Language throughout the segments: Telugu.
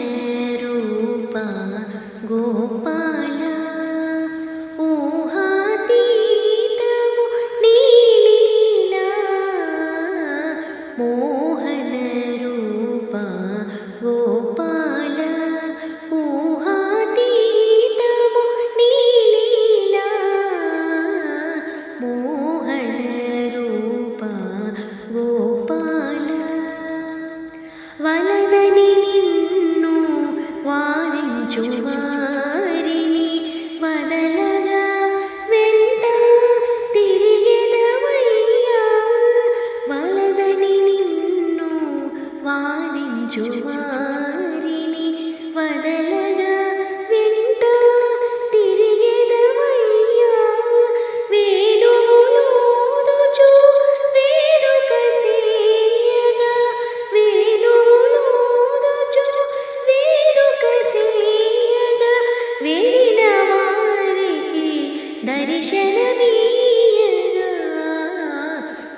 मोहनरूपा गोपाला ऊहातीतमु नीलीला मोहनरूपा गोपाला ऊहातीतमु नीलीला मोहनरूपा गोपाला వలదని నిన్ను వారించువారిని వదలగా వెంట తిరిగెదవయ్యా వలదని నిన్ను వారించువారిని వదలగా వెంట తిరిగెదవయ్యా వేణువులూదుచు వేడుక సేయగా వెళ్ళిన వారికి దర్శనమీయగా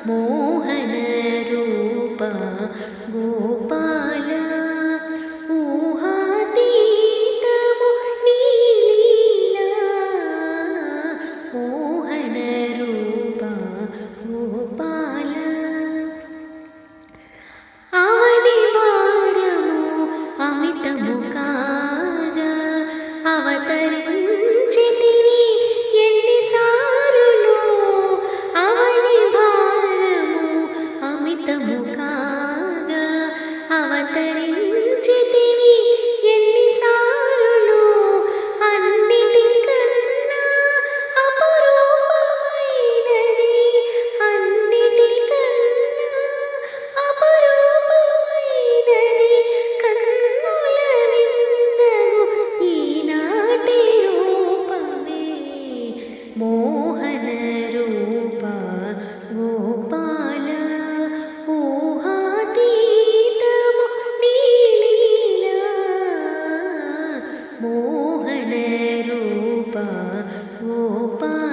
మోహన రూప గోపాల ఊహాతీతము నీలీలా మోహన రూప గోపాల అవని భారము అమితము కాగా అవతరించితివి ఎన్నిసారులు అవని భారము అమితము కాగా అవతరించితివి ఎన్నిసారులు అన్నిటికన్నా అపరూపమైనది అన్నిటికన్నా అపరూపమైనది కన్నుల విందగు ఈనాటి రూపమే మోహన రూప గోపాల ఊహాతీతము నీలీలా మోహన రూప గోపాల